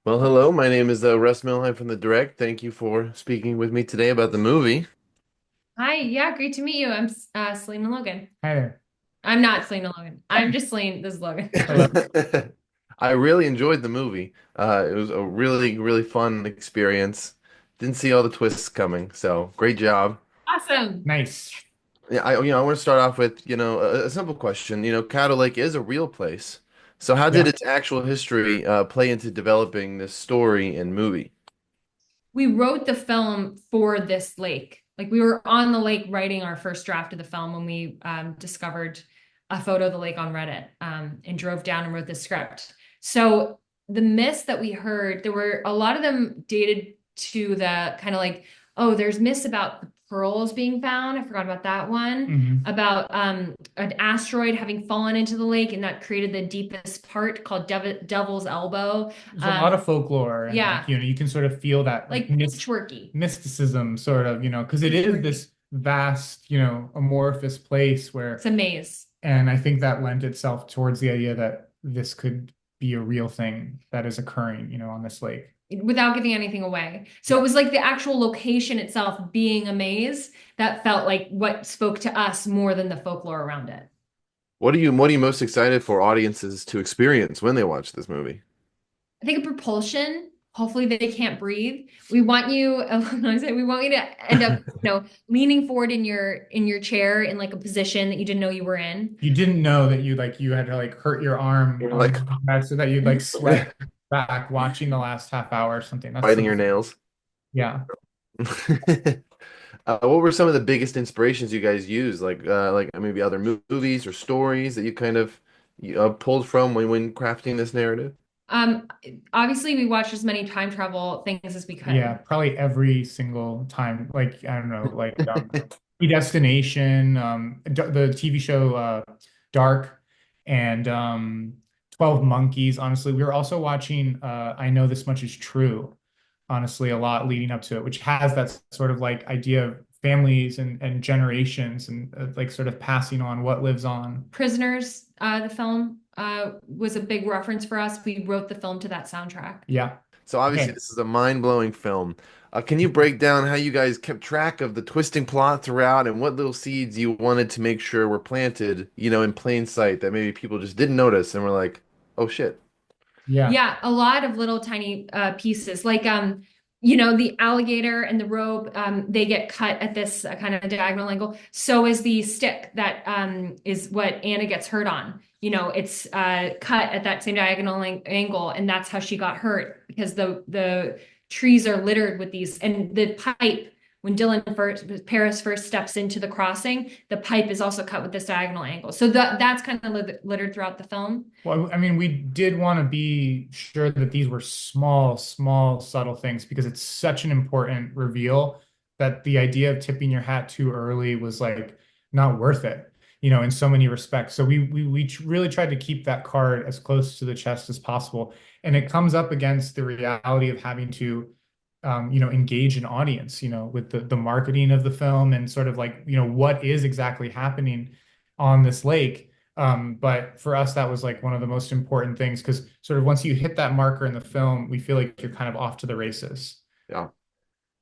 Well, hello. My name is Russ Milheim from the Direct. Thank you for speaking with me today about the movie. Hi, yeah, great to meet you. I'm Celine and Logan. Hi there. I'm not Celine and Logan. I'm just Celine. This is Logan. Hello. I really enjoyed the movie. It was a really, really fun experience. Didn't see all the twists coming, so great job. Awesome. Nice. Yeah, I want to start off with, a simple question. Caddo Lake is a real place. So how did Yeah. its actual history play into developing this story and movie? We wrote the film for this lake. Like we were on the lake writing our first draft of the film when we discovered a photo of the lake on Reddit and drove down and wrote the script. So the myths that we heard, there were a lot of them dated to the kind of like, oh, there's myths about the pearls being found. I forgot about that one. hmm About an asteroid having fallen into the lake and that created the deepest part called Devil's Elbow. There's a lot Um, of folklore and yeah, you can sort of feel that like like patchworky. mysticism sort of, because it is Patchworky. this vast, amorphous place It's where, a maze and I think that lent itself towards the idea that this could be a real thing that is occurring, on this lake. without giving anything away. So it Yeah. was like the actual location itself being a maze that felt like what spoke to us more than the folklore around it. What are you most excited for audiences to experience when they watch this movie? I think a propulsion. Hopefully they can't breathe. We want you, we want you to end up, leaning forward in your chair in like a position that you didn't know you were in. You didn't know that you had to like hurt your arm You're on like the bed so that you'd like sweat back watching the last half hour or something. That's biting your nails. yeah. What were some of the biggest inspirations you guys used? Like maybe other movies or stories that you kind of pulled from when crafting this narrative? Um, Obviously we watched as many time travel things as we Yeah, could. probably every single time. Like, I don't know, like Predestination, the TV show Dark, and 12 Monkeys. Honestly, we were also watching I Know This Much Is True, honestly, a lot leading up to it, which has that sort of like idea of families and generations and like sort of passing on what lives on. Prisoners, the film, was a big reference for us. We wrote the film to that soundtrack. Yeah. So obviously Okay. this is a mind-blowing film. Can you break down how you guys kept track of the twisting plot throughout and what little seeds you wanted to make sure were planted, in plain sight that maybe people just didn't notice and were like, "Oh shit." Yeah. Yeah, a lot of little tiny pieces. Like the alligator and the rope, they get cut at this kind of diagonal angle. So is the stick that is what Anna gets hurt on. It's cut at that same diagonal angle, and that's how she got hurt because the trees are littered with these, and the pipe. When Paris first steps into the crossing, the pipe is also cut with this diagonal angle. So that's kind of littered throughout the film. Well, I mean, we did want to be sure that these were small, small, subtle things because it's such an important reveal that the idea of tipping your hat too early was like not worth it, in so many respects. So we really tried to keep that card as close to the chest as possible. And it comes up against the reality of having to, engage an audience, with the marketing of the film and sort of like, what is exactly happening on this lake. But for us, that was like one of the most important things because sort of once you hit that marker in the film, we feel like you're kind of off to the races. Yeah.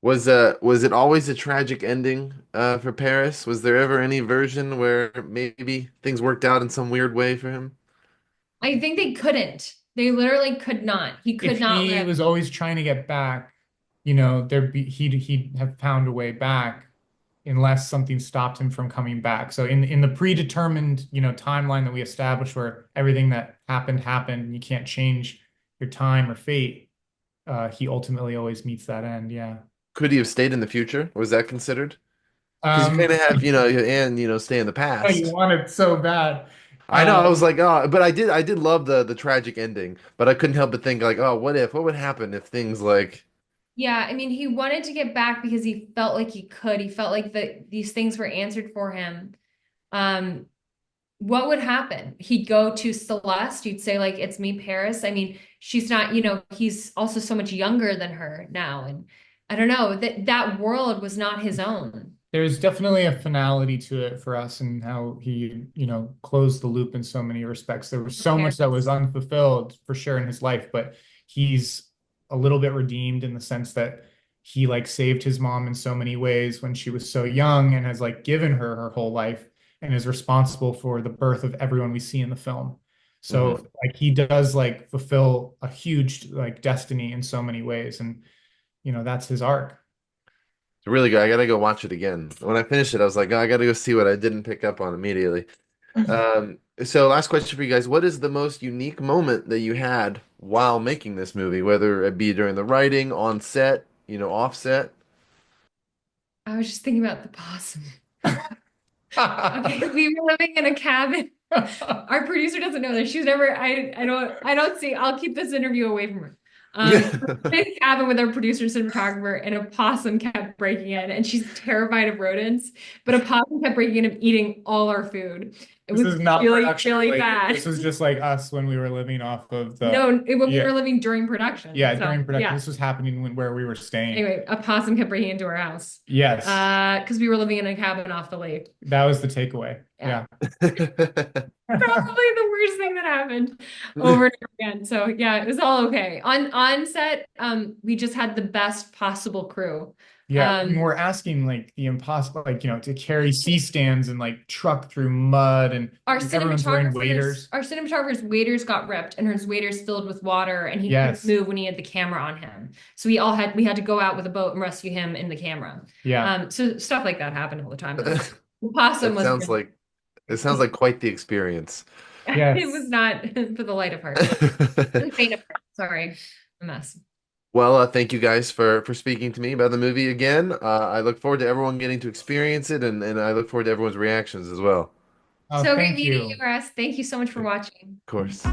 Was it always a tragic ending for Paris? Was there ever any version where maybe things worked out in some weird way for him? I think they couldn't. They literally could not. He If could not he live. was always trying to get back, he'd have found a way back unless something stopped him from coming back. So in the predetermined, timeline that we established where everything that happened happened, and you can't change your time or fate, he ultimately always meets that end. Yeah. Could he have stayed in the future? Was that considered? Because you kind Um, of have, and stay in the you past. want it so bad. I know. I was Um, like, oh, but I did love the tragic ending, but I couldn't help but think like, oh, what would happen if things like, Yeah, I mean, he wanted to get back because he felt like he could. He felt like these things were answered for him. Um, what would happen? He'd go to Celeste. You'd say like, "It's me, Paris." I mean, she's not. He's also so much younger than her now, and I don't know that world was not his own. there's definitely a finality to it for us and how he, closed the loop in so many respects. There was so much that was Paris. unfulfilled for sure in his life, but he's a little bit redeemed in the sense that he like saved his mom in so many ways when she was so young and has like given her her whole life and is responsible for the birth of everyone we see in the film. So Hmm. like he does like fulfill a huge like destiny in so many ways, and that's his arc. It's really good. I gotta go watch it again. When I finished it, I was like, oh, I gotta go see what I didn't pick up on immediately. So last question for you guys. What is the most unique moment that you had while making this movie, whether it be during the writing, on set, offset? I was just thinking about the possum. Okay, we were living in a cabin. Our producer doesn't know this. She's never, I don't see, I'll keep this interview away from her. We're in a cabin with our producer and cinematographer, and a possum kept breaking in, and she's terrified of rodents, but a possum kept breaking in and eating all our food. It This was is not really, production really related. bad. This was just like us when we were living off of the, No, when we yeah, were living during production. yeah, So during production. yeah. This was happening where we were staying. Anyway, a possum kept breaking into our house. Yes, Because we were living in a cabin off the lake. that was the takeaway. Yeah. Yeah. Probably the worst thing that happened over and over again. So yeah, it was all okay. On set, we just had the best possible crew. Yeah, when Um, we're asking like the impossible, like, to carry C stands and like truck through mud and everyone's wearing waders. our cinematographer's waders got ripped and his waders filled with water, and he couldn't Yes. move when he had the camera on him. So we had to go out with a boat and rescue him in the camera. Yeah. So stuff like that happened all the time though. The possum That was sounds like it sounds like quite the experience. it was Yes. not for the light of heart. The faint of heart. Sorry, a mess. Well, thank you guys for speaking to me about the movie again. I look forward to everyone getting to experience it, and I look forward to everyone's reactions as well. Oh, So great thank meeting you, you. Russ. Thank you so much for Of watching. course.